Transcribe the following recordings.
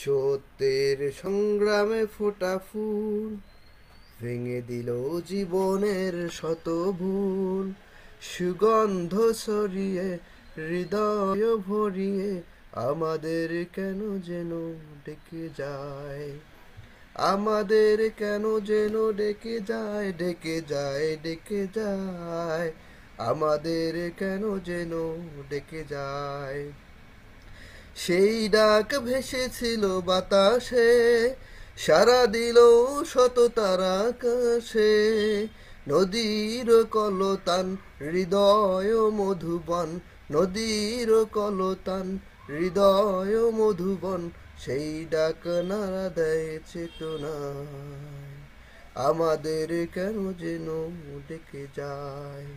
সত্যের সংগ্রামে ফোটা ফুল ভেঙে দিল জীবনের শত ভুল। সুগন্ধ ছড়িয়ে হৃদয় ভরিয়ে আমাদের কেন যেন ডেকে যায়, আমাদের কেন যেন ডেকে যায়, ডেকে যায়, ডেকে যায়, আমাদের কেন যেন ডেকে যায়। সেই ডাক ভেসেছিল বাতাসে, সারা দিল শত তারা আকাশে। নদীর কলতান হৃদয় মধুবন, নদীর কলতান হৃদয় মধুবন, সেই ডাক নাড়া দেয় চেতনায়, আমাদের কেন যেন ডেকে যায়।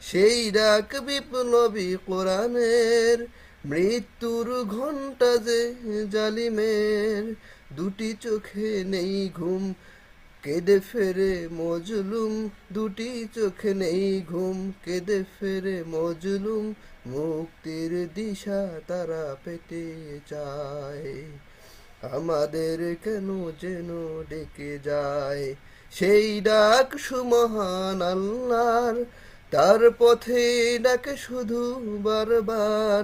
সেই ডাক বিপ্লবী কোরআনের, মৃত্যুর ঘণ্টা যে জালিমের। দুটি চোখে নেই ঘুম, কেঁদে ফেরে মজলুম, দুটি চোখে নেই ঘুম, কেঁদে ফেরে মজলুম। মুক্তির দিশা তারা পেতে চায়, আমাদের কেন যেন ডেকে যায়। সেই ডাক সুমহান আল্লাহর, তার পথে ডাকে শুধু বারবার।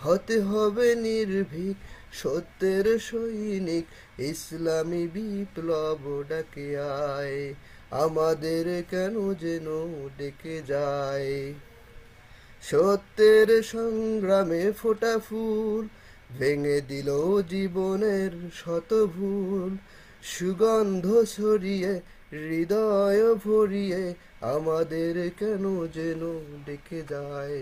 হতে হবে নির্ভীক সত্যের সৈনিক, ইসলামী বিপ্লব ডাকে আয়, আমাদের কেন যেন ডেকে যায়। সত্যের সংগ্রামে ফোটা ফুল ভেঙে দিল জীবনের শত ভুল। সুগন্ধ ছড়িয়ে হৃদয় ভরিয়ে আমাদের কেন যেন ডেকে যায়,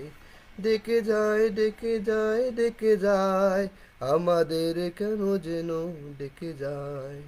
ডেকে যায়, ডেকে যায়, ডেকে যায়, আমাদের কেন যেন ডেকে যায়।